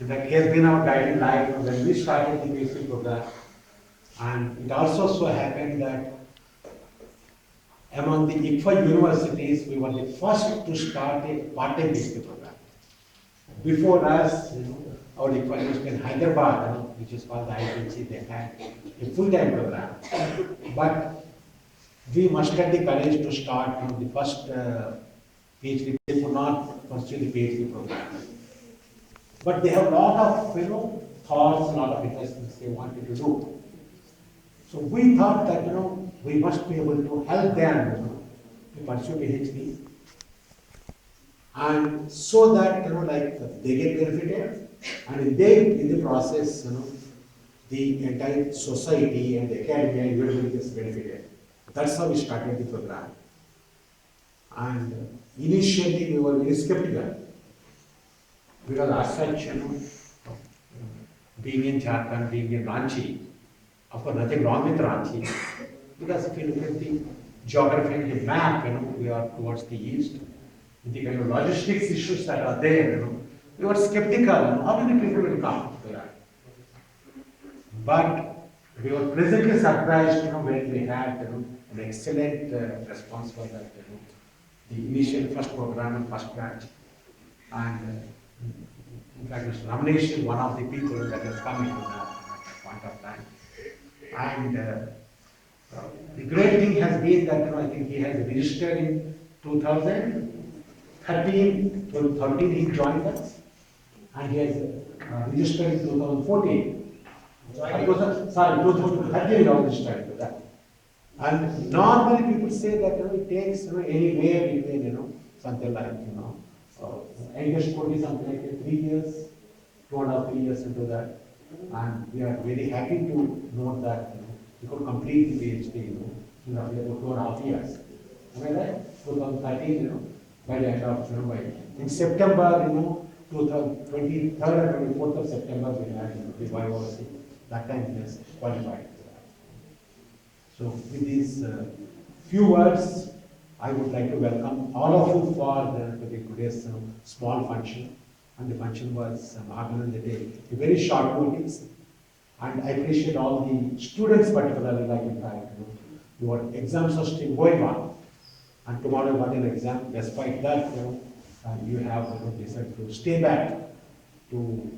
In fact, he has been our guiding light when we started the PhD program. And it also so happened that among the ICFAI universities, we were the first to start a part-time PhD program. Before us, our ICFAI university in Hyderabad, which is called the ICFAI, they had a full-time program. But we mustered the courage to start the first PhD. They could not pursue the PhD program. But they have a lot of thoughts, a lot of investments they wanted to do. So we thought that we must be able to help them to pursue PhD, and so that like they get benefited, and in the process the entire society and the academia everybody gets benefited. That's how we started the program. And initially we were very skeptical because as such being in Jharkhand, being in Ranchi, of course, nothing wrong with Ranchi, because if you look at the geography and the map, we are towards the east. With the kind of logistics issues that are there, we were skeptical, how many people will come to that. But we were pleasantly surprised, when we had an excellent response for that, the initial first program and first batch. And in fact, Mr. Ramnish is one of the people that has come into that at that point of time. And the great thing has been that I think he has registered in 2013. 2013 he joined us, and he has registered in 2014. Sorry, 2013 he registered with that. And normally people say that it takes anywhere between something like English could be something like 3 years, 2.5 3 years into that. And we are very happy to note that we could complete the PhD in about 2.5 years. Am I right? 2013, by the end of by in September, 23rd and 24th of September, we had the YOC. That time he has qualified. So with these few words, I would like to welcome all of you for today's small function. And the function was organized a very short notice. And I appreciate all the students particularly, like in fact, your exams are still going on. And tomorrow got an exam. Despite that, you have decided to stay back to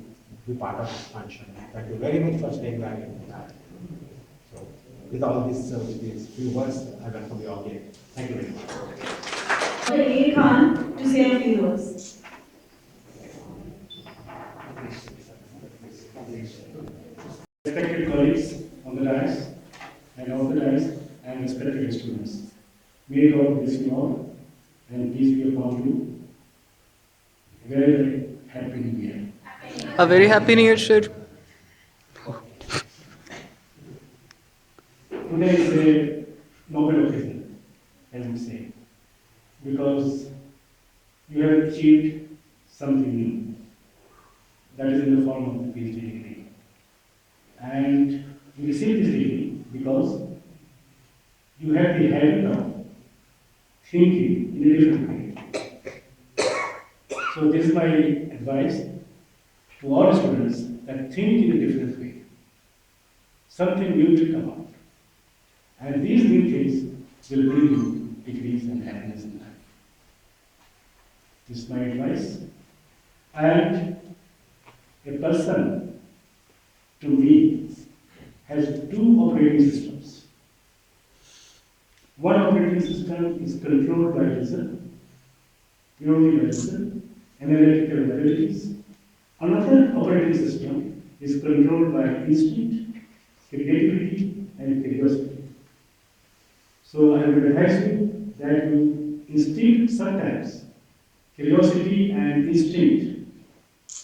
be part of this function. Thank you very much for staying back in that. So with all this, with these few words, I welcome you all here. Thank you very much. Dr. Khan to say a few words. Respected colleagues on the dais and off the dais and respected students, may God bless you all and peace be upon you. Very, very happy New Year. A very happy New Year, sir. Today is a noble occasion, I would say, because you have achieved something new that is in the form of the PhD degree. And you received this degree because you have the habit of thinking in a different way. So this is my advice to all students, that think in a different way. Something new will come out. And these new things will bring you degrees and happiness in life. This is my advice. And a person, to me, has two operating systems. One operating system is controlled by reason, purely by reason, analytical abilities. Another operating system is controlled by instinct, creativity, and curiosity. So I would advise you that you instinct sometimes, curiosity and instinct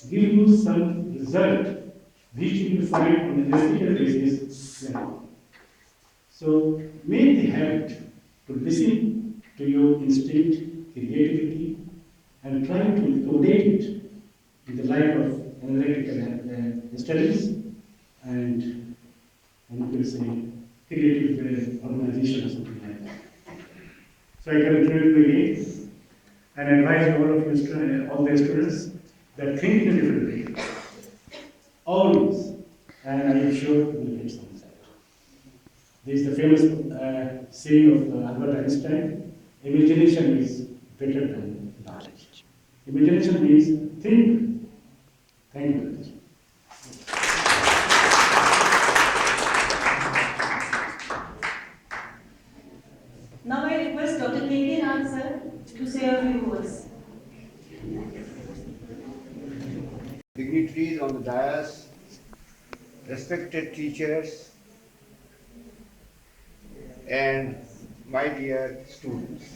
give you some result which you will find on a theoretical basis later. So make the habit to listen to your instinct, creativity, and try to accommodate it in the light of analytical studies and you can say creative organization or something like that. So I congratulate you again and advise all of you, all the students, that think in a different way. always, and I am sure we will get some result. This is the famous saying of Albert Einstein: imagination is better than knowledge. Imagination means think. Thank you. Now I request Dr. K.K. Ram sir to say a few words. Dignitaries on the dais, respected teachers, and my dear students.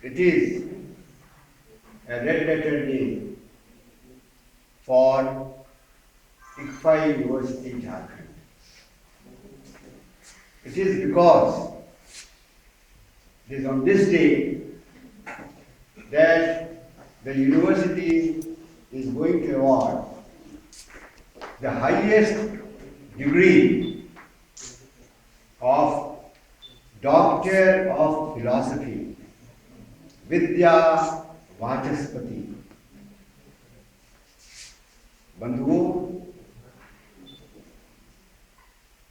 It is a red letter day for ICFAI University, Jharkhand. It is because it is on this day that the university is going to award the highest degree of Doctor of Philosophy, Vidya Vachaspati. बंधुओं,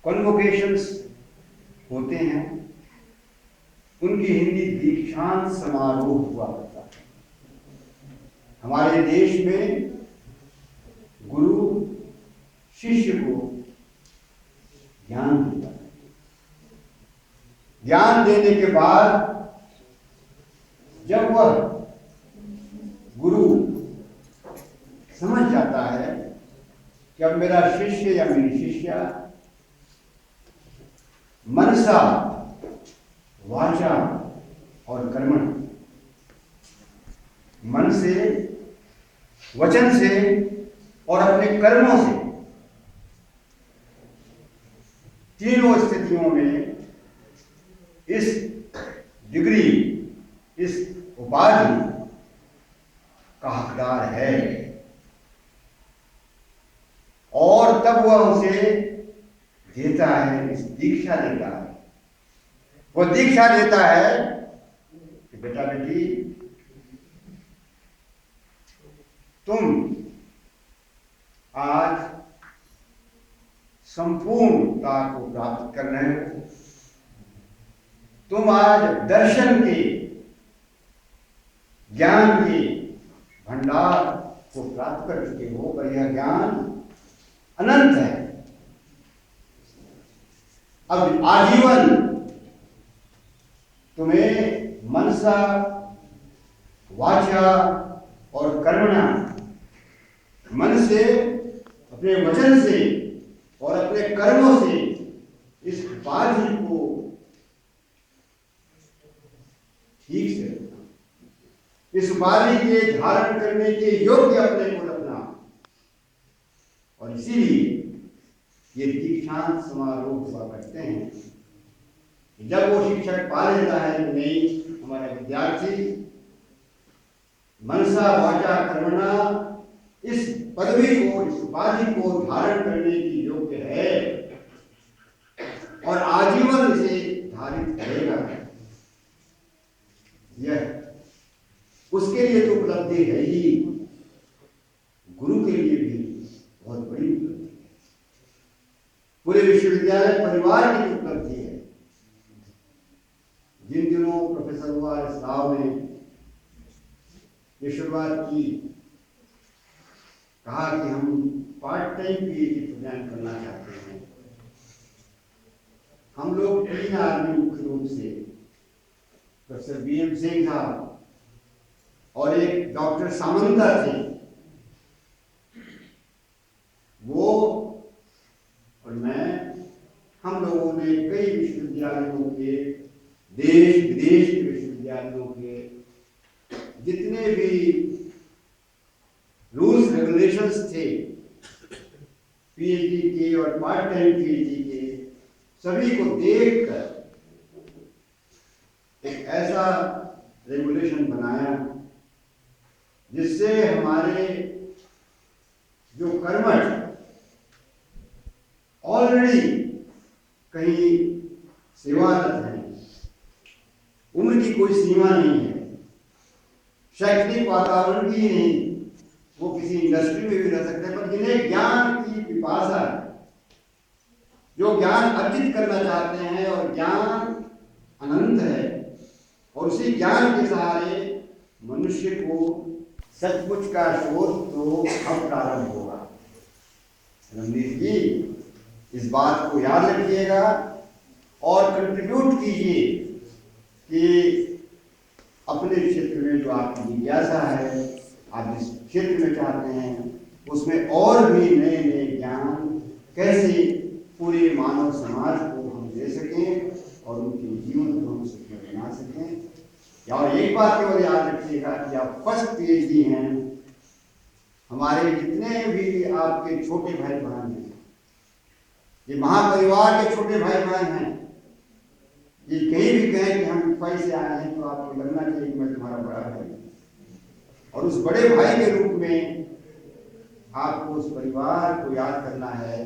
कॉन्वोकेशंस होते हैं, उनकी हिंदी दीक्षांत समारोह हुआ करता है। हमारे देश में गुरु शिष्य को ज्ञान देता है। ज्ञान देने के बाद जब वह गुरु समझ जाता है कि अब मेरा शिष्य या मेरी शिष्या मनसा, वाचा और कर्मण, मन से, वचन से और अपने कर्मों से, तीनों स्थितियों में इस डिग्री, इस उपाधि का हकदार है, और तब वह उसे देता है, इस दीक्षा देता है। वह दीक्षा देता है कि बेटा बेटी, तुम आज संपूर्णता को प्राप्त कर रहे हो। तुम आज दर्शन के, ज्ञान के भंडार को प्राप्त कर चुके हो, पर यह ज्ञान अनंत है। अब आजीवन तुम्हें मनसा, वाचा और कर्मणा, मन से, अपने वचन से और अपने कर्मों से इस उपाधि को ठीक से रखना, इस उपाधि के धारण करने के योग्य अपने को रखना, और इसीलिए ये दीक्षांत समारोह हुआ करते हैं। जब वो शिक्षक पा लेता है कि नहीं, हमारा विद्यार्थी मनसा, वाचा, कर्मणा इस पदवी को, इस उपाधि को धारण करने की योग्य है और आजीवन इसे धारित करेगा, यह उसके लिए तो उपलब्धि है ही, गुरु के लिए भी बहुत बड़ी उपलब्धि है। पूरे विश्वविद्यालय परिवार की उपलब्धि है। जिन दिनों प्रोफेसर वारिस साहब ने ये शुरुआत की, कहा कि हम पार्ट टाइम पीएचडी प्रोग्राम करना चाहते हैं, हम लोग 3 आदमी मुख्य रूप से, प्रोफेसर BM सिंह साहब और एक डॉक्टर सामंता थे, वो और मैं, हम लोगों ने कई विश्वविद्यालयों के, देश विदेश के विश्वविद्यालयों के जितने भी रूल्स रेगुलेशंस थे पीएचडी के और पार्ट टाइम पीएचडी के, सभी को देखकर एक ऐसा रेगुलेशन बनाया जिससे हमारे जो कर्मठ ऑलरेडी कहीं सेवारत हैं, उम्र की कोई सीमा नहीं है, शैक्षणिक वातावरण की नहीं, वो किसी इंडस्ट्री में भी रह सकते हैं, पर जिन्हें ज्ञान की पिपासा है, जो ज्ञान अर्जित करना चाहते हैं, और ज्ञान अनंत है, और उसी ज्ञान के सहारे मनुष्य को सचमुच का शोध तो अब प्रारंभ होगा। रमनीश जी, इस बात को याद रखिएगा और कंट्रीब्यूट कीजिए कि अपने क्षेत्र में जो आपकी जिज्ञासा है, आप जिस क्षेत्र में चाहते हैं, उसमें और भी नए नए ज्ञान कैसे पूरे मानव समाज को हम दे सकें और उनके जीवन को हम सुखमय बना सकें। और एक बात केवल याद रखिएगा कि आप फर्स्ट पीएचडी हैं। हमारे जितने भी आपके छोटे भाई बहन हैं, ये महापरिवार के छोटे भाई बहन हैं, ये कहीं भी कहें कि हम ICFAI से आए हैं, तो आपको लगना चाहिए कि मैं तुम्हारा बड़ा भाई हूं। और उस बड़े भाई के रूप में आपको उस परिवार को याद करना है,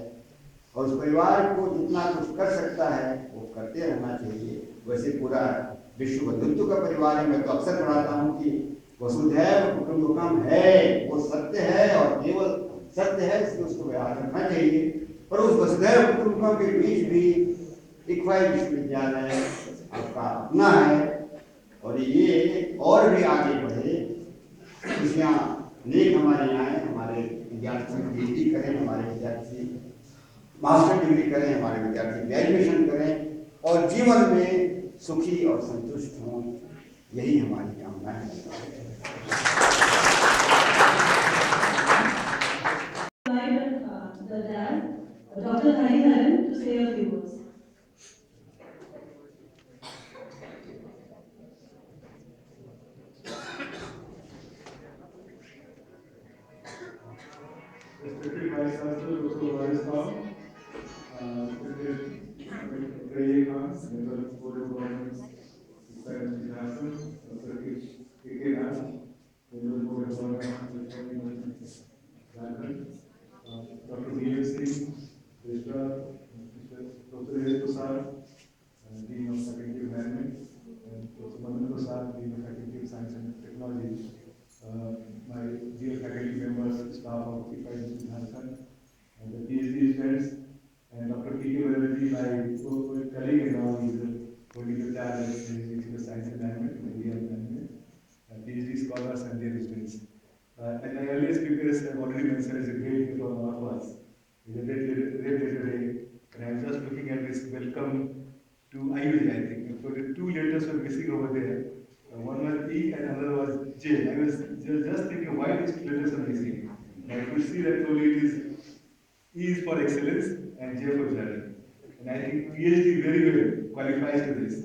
और उस परिवार को जितना कुछ कर सकता है वो करते रहना चाहिए। वैसे पूरा विश्व बंधुत्व का परिवार है। मैं तो अक्सर पढ़ाता हूँ कि वसुधैव कुटुंबकम है, वो सत्य है और केवल सत्य है, इसलिए उसको याद रखना चाहिए। पर उस वसुधैव कुटुंबकम के बीच भी ICFAI विश्वविद्यालय आपका अपना है, और ये और भी आगे बढ़े। खुशियाँ नेक हमारे यहाँ आए, हमारे विद्यार्थी PhD करें, हमारे विद्यार्थी मास्टर डिग्री करें, हमारे विद्यार्थी ग्रेजुएशन करें, और जीवन में सुखी और संतुष्ट हों, यही हमारी कामना है। Dr. Hariharan to say a few words. Respected Vice-Chancellor, Co-supervisor, Respected member of the Board of Governors, Jharkhand, member of the Board of Governors, Jharkhand, Dr. Ramnish Singh, Registrar, Dr. Dean of Faculty of Management, and Dr. Dean of Faculty of Science and Technology. My dear faculty members, staff of ICFAI Jharkhand, and the PhD students, and Dr. Vellore, my colleague, and now he is holding the charge as the Science and Management, Media and Management, PhD scholars and their students. And my earlier speakers have already mentioned it's a great day for all of us. It's a great day today, and I'm just looking at this welcome to IUJ, I think. So the two letters were missing over there. One was E and another was J. I was just thinking why these two letters are missing. I could see that only it is E is for excellence and J for journey. And I think PhD very well qualifies to this.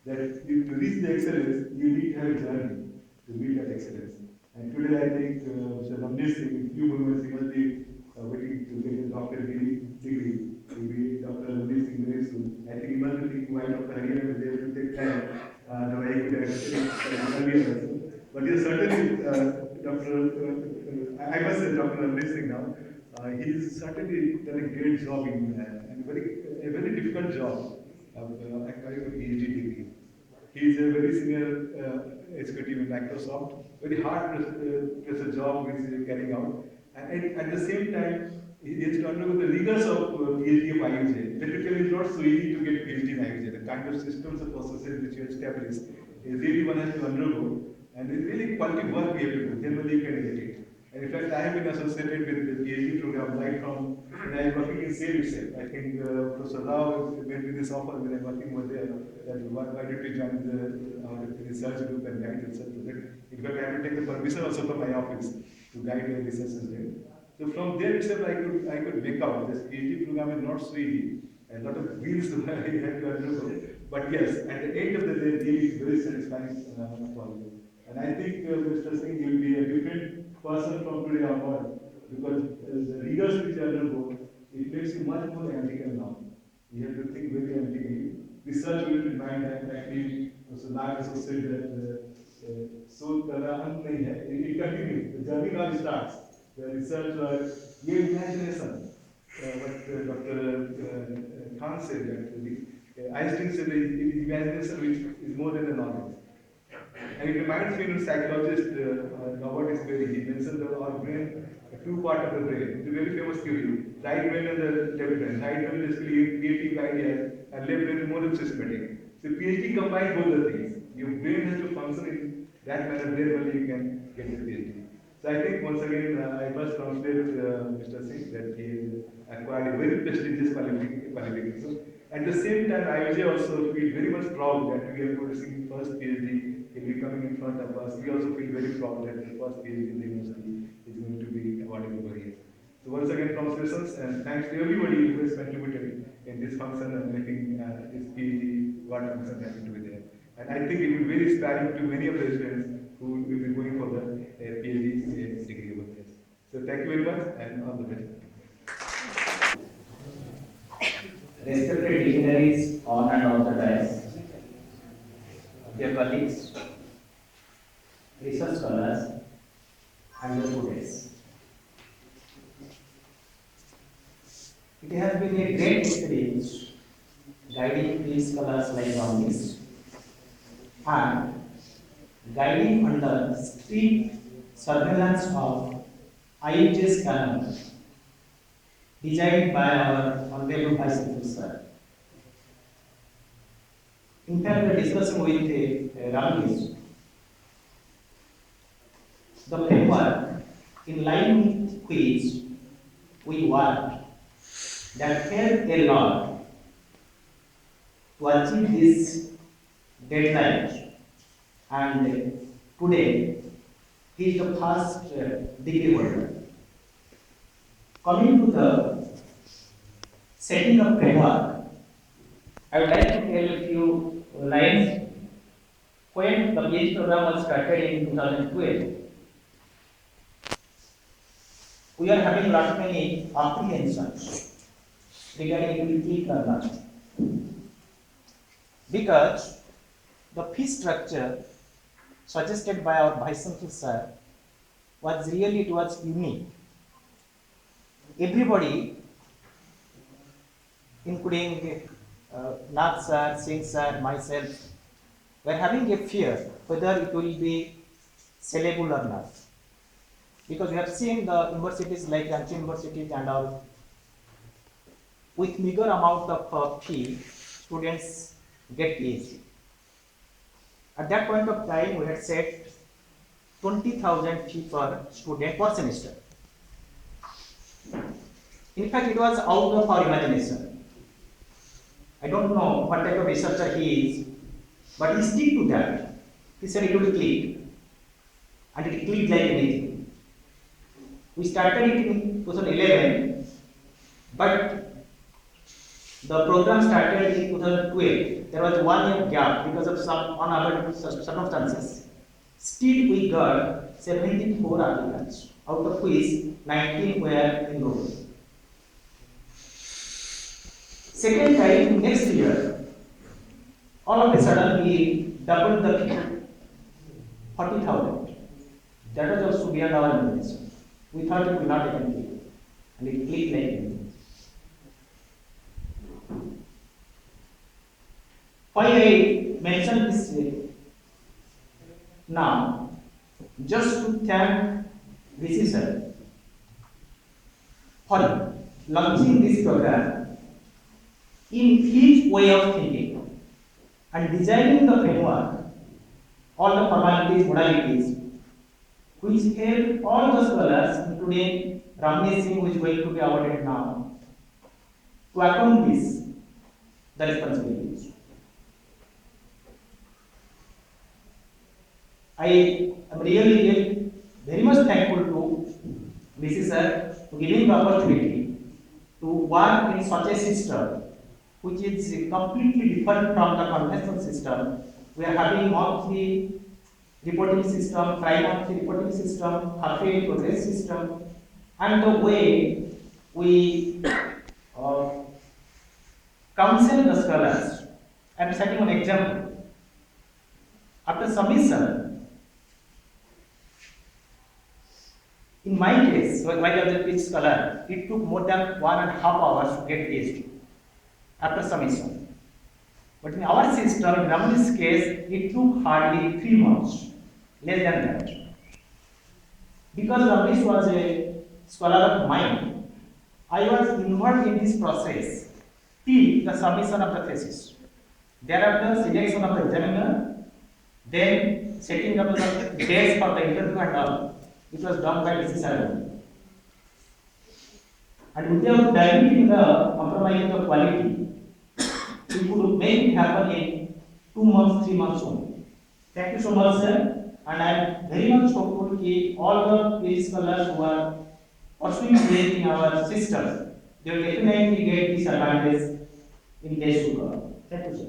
That to reach the excellence, you need to have a journey to reach that excellence. And today I think Mr. Ramnish Singh, in a few moments he must be waiting to get his doctorate degree. He will be Dr. Ramnish Singh very soon. I think he must be thinking why Dr. Hariharan was able to take time. No, I could have earlier also. But yes, certainly, I must say Dr. Ramnish Singh now, he's certainly done a great job in a very difficult job of acquiring a PhD degree. He is a very senior executive in Microsoft, very hard pressure job which he is carrying out. And at the same time, he has to undergo the rigors of PhD of IUJ. Typically, it's not so easy to get PhD in IUJ. The kind of systems and processes which you establish is really one has to undergo, and it's really quality work we have to do. Then only you can get it. And in fact, I have been associated with the PhD program right from when I was working in SAIL itself. I think Professor Rao made me this offer when I was working over there, that why don't we join our research group and guide the research project. In fact, I had to take the permission also from my office to guide the research student. So from there itself, I could make out this PhD program is not so easy. A lot of wheels I had to undergo. But yes, at the end of the day, really is very satisfying for you. And I think Mr. Singh will be a different person from today onward, because the rigors which you undergo, it makes you much more analytical now. You have to think very analytically. Research will mind, and actually, Mr. Nag also said that so it continues. The journey now starts. The research was your imagination. What Dr. Khan said, that Einstein said imagination which is more than the knowledge. And it reminds me of psychologist Robert Isberry. He mentioned that our brain, two parts of the brain. It's a very famous theory. Right brain and the left brain. Right brain is creative ideas, and left brain is more systematic. So PhD combines both the things. Your brain has to function in that manner, then only you can get the PhD. So I think once again I must congratulate Mr. Singh that he has acquired a very prestigious qualification. At the same time, I also feel very much proud that we are producing the first PhD. He'll be coming in front of us. We also feel very proud that the first PhD in the university is going to be awarded over here. So once again, congratulations and thanks to everybody who has contributed in this function and making this PhD award function happen to be there. And I think it will be very inspiring to many of the students who will be going for the PhD degree over there. So thank you very much and all the best. Respected dignitaries on and off the dais, dear colleagues, research scholars, and the students. It has been a great experience guiding these scholars like Ramnish and guiding under strict surveillance of IHS canon designed by our Honorable Vice-Chancellor. In fact, we are discussing with Ramnish the framework in line with which we worked that helped a lot to achieve this deadline, and today he is the first degree holder. Coming to the setting up framework, I would like to tell a few lines. When the PhD program was started in 2012, we are having lot many apprehensions regarding it will click or not. Because the fee structure suggested by our Vice-Chancellor was really, it was unique. Everybody, including Nath sir, Singh sir, myself, were having a fear whether it will be sellable or not. Because we have seen the universities like Ranchi University and all, with meager amount of fee, students get PhD. At that point of time, we had set 20,000 fee per student per semester. In fact, it was out of our imagination. I don't know what type of researcher he is, but he stick to that. He said it will click, and it clicked like anything. We started it in 2011, but the program started in 2012. There was 1 year gap because of some unavoidable circumstances. Still, we got 74 applicants, out of which 19 were enrolled. Second time, next year, all of a sudden we doubled the fee, 40,000. That was also beyond our imagination. We thought it would not even click, and it clicked like anything. Why I mention this now? Just to thank VC sir for launching this program in his way of thinking and designing the framework, all the formalities, modalities, which help all the scholars, including Ramnish Singh, who is going to be awarded now, to accomplish the responsibilities. I am really very much thankful to VC sir for giving the opportunity to work in such a system which is completely different from the conventional system. We are having monthly reporting system, tri-monthly reporting system, half-yearly progress system, and the way we counsel the scholars. I am citing one example. After submission, in my case, while I was a PhD scholar, it took more than 1.5 hours to get PhD after submission. But in our system, in Ramnish's case, it took hardly 3 months, less than that. Because Ramnish was a scholar of mine, I was involved in this process till the submission of the thesis. Thereafter, selection of the examiner, then setting up the dates for the interview and all. It was done by DCSR. And without diluting the compromising the quality, we could make it happen in 2 months, 3 months only. Thank you so much, sir. And I am very much hopeful that all the PhD scholars who are pursuing PhD in our system, they will definitely get this advantage in days to come. Thank you, sir.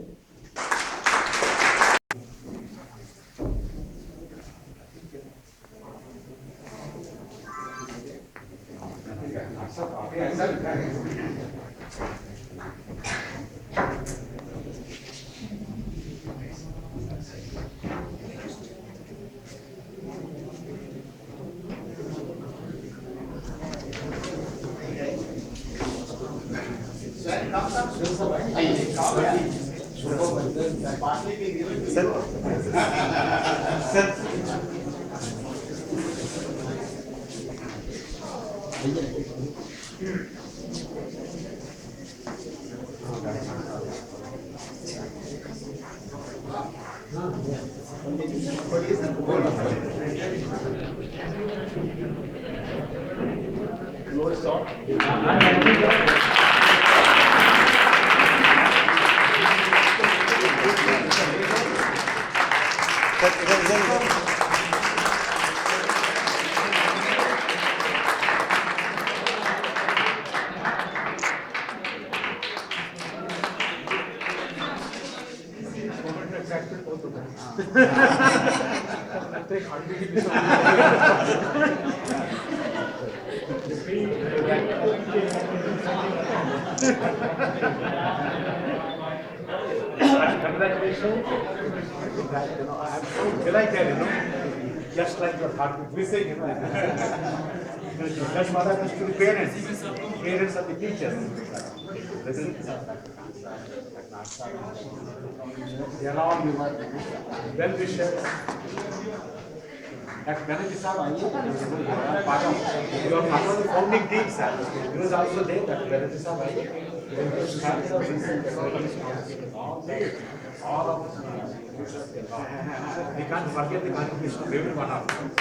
Congratulations. I'm so delighted, just like your heart is missing, That's what happens to the parents of the teachers. They are all your well wishers. At Ganadi Sahib, you are part of the founding team, sir. He was also there at Ganadi Sahib. All of us. We can't forget the contribution of every one of them.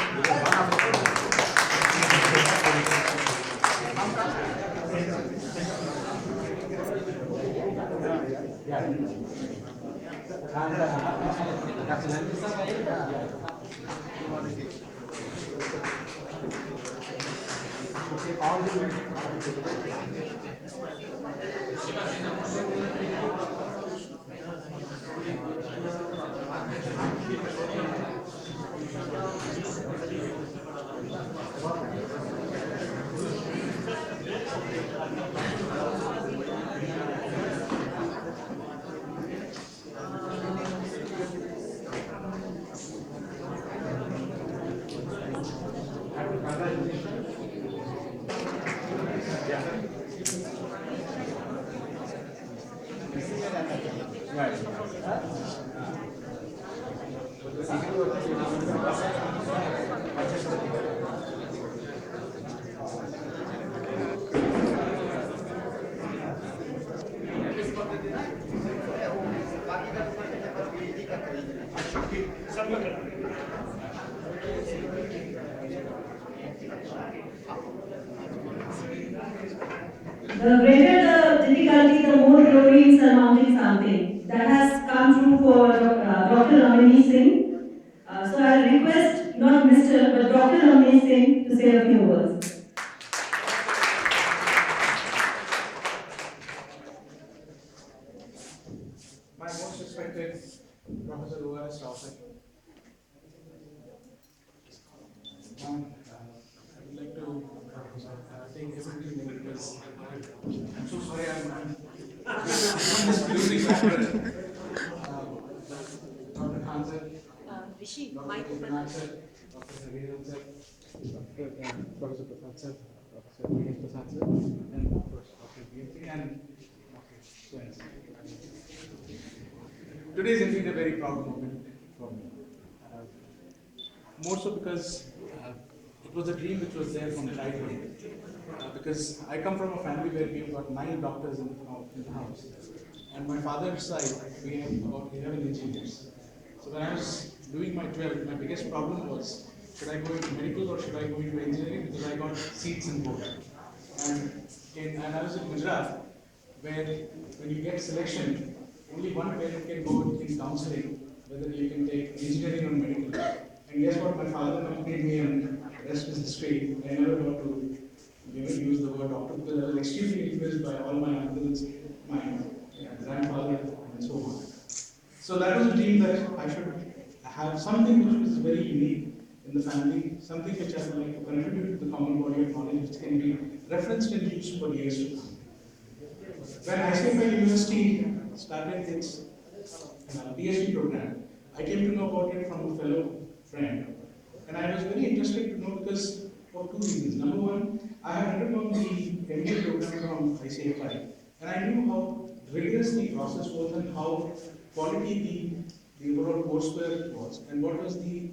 The greater the difficulty, the more glory in surmounting something. That has come true for Dr. Ramnish Singh. So I request not Mr. but Dr. Ramnish Singh to say a few words. My most respected Professor O.S. Rausa. I would like to take this opportunity because I'm so sorry I'm just losing my Dr. Khan sir, Rishi, Dr. Redmond sir, Dr. Xavier sir, Professor Prasad sir, Professor Prasad sir, and of course Dr. Bhubaneswar and Dr. Swain sir. today is indeed a very proud moment for me. More so because it was a dream which was there from childhood. Because I come from a family where we've got 9 doctors in the house. And my father's side, we have about 11 engineers. So when I was doing my 12th, my biggest problem was, should I go into medical or should I go into engineering? Because I got seats in both. And I was in Gujarat, where when you get selection, only one parent can go in counseling, whether you can take engineering or medical. And guess what? My father accompanied me, and the rest is history. I never got to use the word doctor because I was extremely influenced by all my uncles, my grandfather, and so on. So that was a dream that I should have something which was very unique in the family, something which I would like to contribute to the common body of knowledge, which can be referenced and used for years to come. When ICFAI University started its PhD program, I came to know about it from a fellow friend. And I was very interested to know because of 2 reasons. Number one, I had undergone the MBA program from ICFAI, and I knew how rigorous the process was and how quality the overall courseware was, and what was the,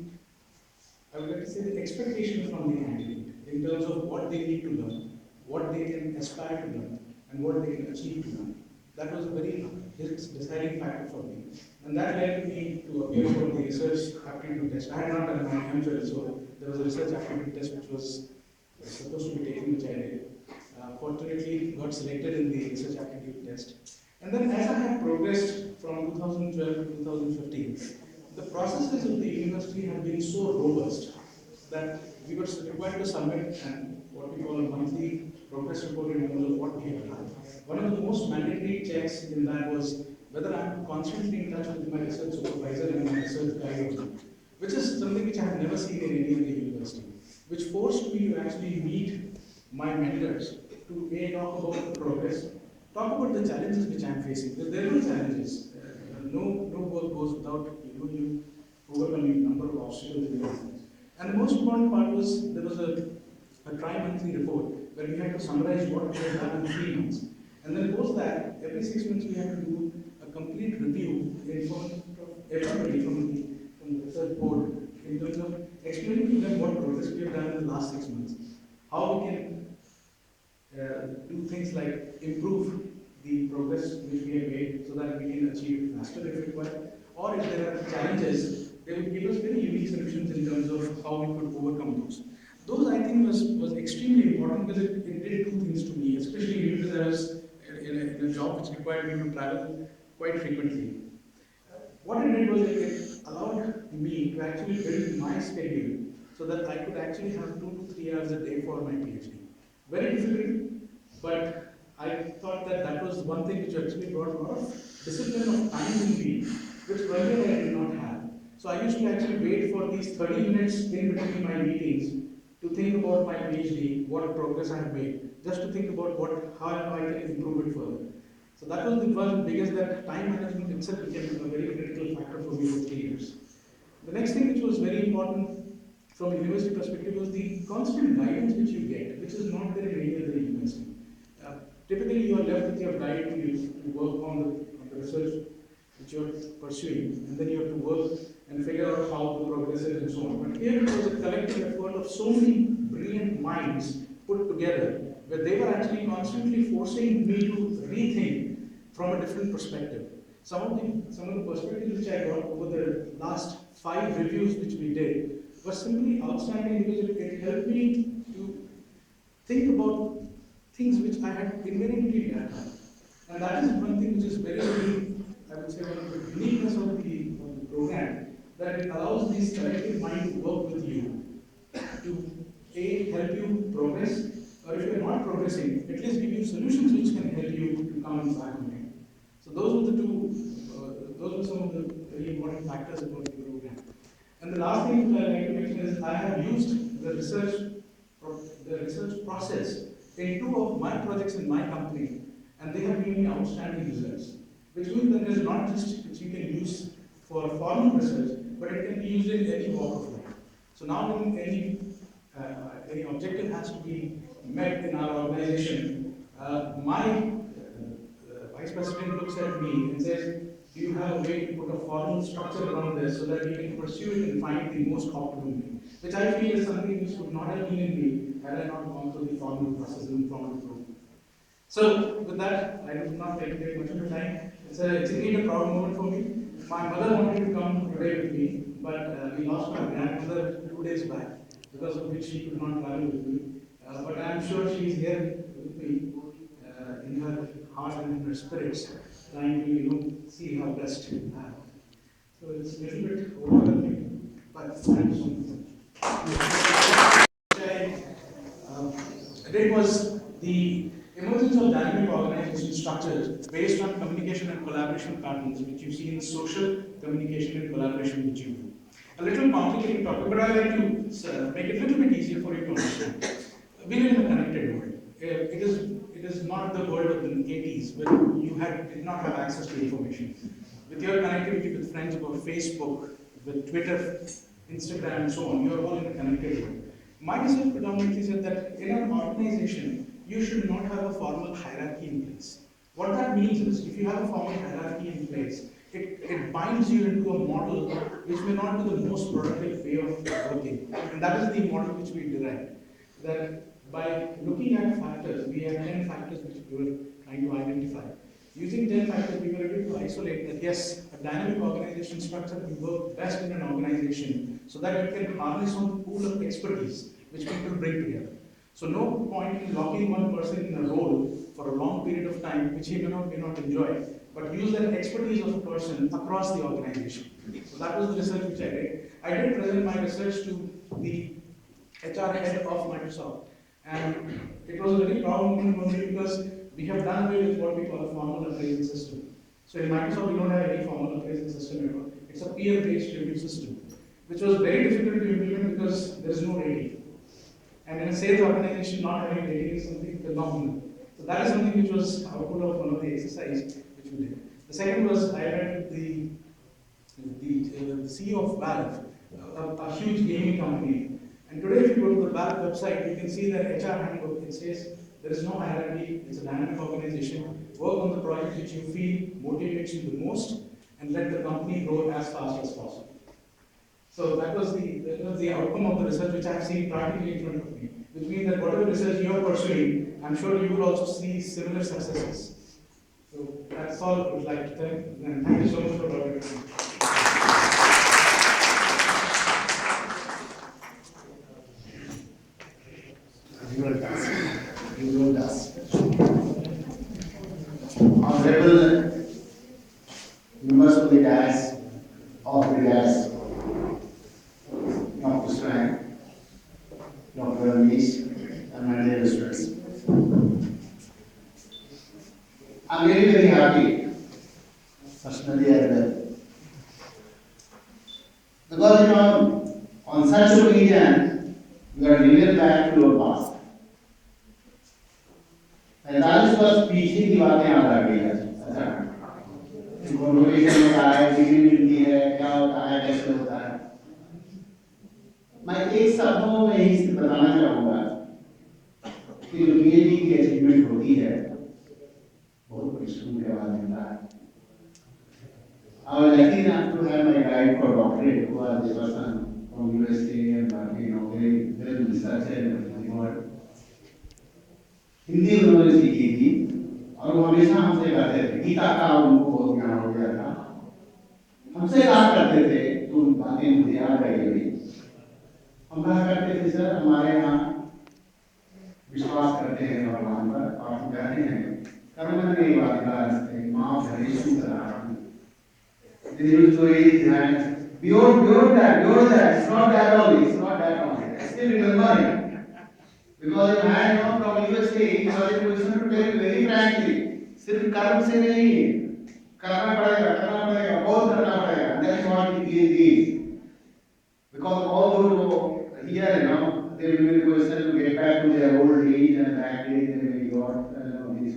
I would like to say, the expectation from the candidate in terms of what they need to learn, what they can aspire to learn, and what they can achieve to learn. That was a very deciding factor for me. And that led me to appear for the research aptitude test. I had not done my MPhil, so there was a research aptitude test which was supposed to be taken, which I did. Fortunately, got selected in the research aptitude test. And then as I had progressed from 2012 to 2015, the processes of the university have been so robust that we were required to submit what we call a monthly progress report in terms of what we have done. One of the most mandatory checks in that was whether I'm constantly in touch with my research supervisor and my research guide, which is something which I have never seen in any other university, which forced me to actually meet my mentors to talk about the progress, talk about the challenges which I'm facing. Because there are challenges. No work goes without you overcoming a number of obstacles in your life. And the most important part was there was a tri-monthly report where we had to summarize what we had done in 3 months. And then post that, every 6 months we had to do a complete review in front of everybody from the research board in terms of explaining to them what progress we have done in the last 6 months, how we can do things like improve the progress which we have made so that we can achieve it faster if required, or if there are challenges, they would give us very unique solutions in terms of how we could overcome those. Those I think was extremely important because it did 2 things to me, especially because I was in a job which required me to travel quite frequently. What it did was it allowed me to actually build my schedule so that I could actually have 2 to 3 hours a day for my PhD. Very difficult, but I thought that was one thing which actually brought a lot of discipline of time in me, which earlier I did not have. So I used to actually wait for these 30 minutes in between my meetings to think about my PhD, what progress I have made, just to think about how I can improve it further. So that was the first biggest, that time management itself became a very critical factor for me for 3 years. The next thing which was very important from a university perspective was the constant guidance which you get, which is not there in any other university. Typically you are left with your guide to work on the research which you are pursuing, and then you have to work and figure out how the progress is and so on. But here it was a collective effort of so many brilliant minds put together, where they were actually constantly forcing me to rethink from a different perspective. Some of the perspectives which I got over the last 5 reviews which we did were simply outstanding because it helped me to think about things which I had invariably done. And that is one thing which is very, very, I would say, one of the uniqueness of the program, that it allows this collective mind to work with you to help you progress, or if you are not progressing, at least give you solutions which can help you to come back on track. So those were some of the very important factors about the program. And the last thing that I like to mention is I have used the research process in 2 of my projects in my company, and they have given me outstanding results, which means that it is not just which you can use for formal research, but it can be used in any walk of life. So now when any objective has to be met in our organization, my vice president looks at me and says, do you have a way to put a formal structure around this so that we can pursue it and find the most optimum way? Which I feel is something which would not have been in me had I not gone through the formal process and formal program. So with that, I do not take much of your time. It's indeed a proud moment for me. My mother wanted to come today with me, but we lost my grandmother 2 days back, because of which she could not travel with me. But I'm sure she's here with me in her heart and in her spirits, trying to see how best I am. So it's a little bit overwhelming, but thank you so much. I did was the emergence of dynamic organization structures based on communication and collaboration patterns, which you see in social communication and collaboration, which you do. A little complicated topic, but I like to make it a little bit easier for you to understand. We live in a connected world. It is not the world of the 80s when you did not have access to information. With your connectivity with friends about Facebook, with Twitter, Instagram, and so on, you are all in a connected world. My research predominantly said that in an organization, you should not have a formal hierarchy in place. What that means is, if you have a formal hierarchy in place, it binds you into a model which may not be the most productive way of working. And that is the model which we derived. That by looking at factors, we have 10 factors which we were trying to identify. Using 10 factors, we were able to isolate that yes, a dynamic organization structure will work best in an organization so that you can harness on the pool of expertise which people bring together. So no point in locking one person in a role for a long period of time, which he may not enjoy, but use that expertise of a person across the organization. So that was the research which I did. I did present my research to the HR head of Microsoft, and it was a very proud moment for me because we have done away with what we call a formal appraisal system. So in Microsoft, we don't have any formal appraisal system at all. It's a peer-based review system, which was very difficult to implement because there is no rating. And in a sales organization, not having rating is something phenomenal. So that is something which was output of one of the exercises which we did. The second was I met with the CEO of Valve, a huge gaming company. And today, if you go to the Valve website, you can see their HR handbook. It says there is no hierarchy, it's a dynamic organization. Work on the project which you feel motivates you the most, and let the company grow as fast as possible. So that was the outcome of the research which I have seen practically in front of me. Which means that whatever research you are pursuing, I'm sure you will also see similar successes. So that's all I would like to tell, and thank you so much for talking to me. You wrote us. Honorable members of the dais, Dr. Swain, Dr. Ramnish, and my dear students. I'm really very happy, personally as well. Because on such occasion, we are driven back to our past. 45 वर्ष पीछे की बातें याद आ गई है। अच्छा, convocation होता है, डिग्री मिलती है, क्या होता है, कैसे होता है। मैं एक शब्दों में ही बताना चाहूँगा कि जो PhD की अचीवमेंट होती है, बहुत परिश्रम के बाद मिलता है। I was lucky enough to have my guide for doctorate, who was a person from USA and very research and work. Hindi उन्होंने सीखी थी और वो हमेशा हमसे कहते थे, गीता का उनको बहुत ज्ञान हो गया था। हमसे कहा करते थे, तो बातें मुझे याद आई अभी। हम कहा करते थे, सर हमारे यहाँ विश्वास करते हैं भगवान पर, और हम कहते हैं कर्मण्य वाधिकारस्ते मां फलेषु कदाचन। They used to raise hands. Beyond that, it's not that only. I still remember it. Because you had from USA, he was in position to tell you very frankly, सिर्फ कर्म से नहीं, करना पड़ेगा, बहुत करना पड़ेगा. That is what he is. Because all those who here, they will be in a position to get back to their old age and that age they may got these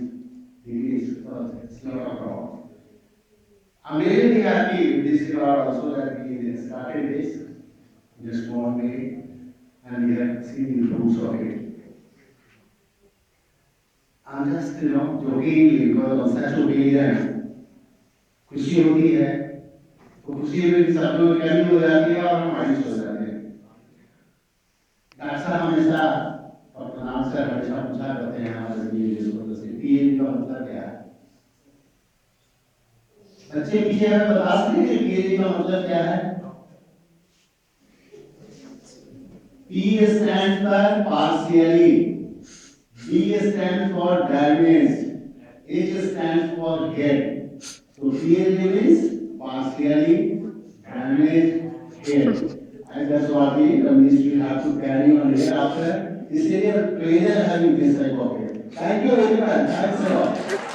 degrees. It's not a problem. I'm really happy with this regard also that we started this in a small way and we have seen the fruits of it. I'm just, jokingly, because on such occasion, खुशी होती है, तो खुशी में सब लोग कमी हो जाती है और हम मायूस हो जाते हैं। डॉक्टर साहब हमेशा और प्रधान सर हमेशा पूछा करते हैं हमारे पीएचडी का मतलब क्या है। बच्चे पीछे हमें बता सकते हैं पीएचडी का मतलब क्या है। P stands for partially, D stands for damage, H stands for head. So PhD means partially damaged head, and that's what the ministry have to carry on hereafter. It's a pleasure having this type of head. Thank you very much. Thanks a lot.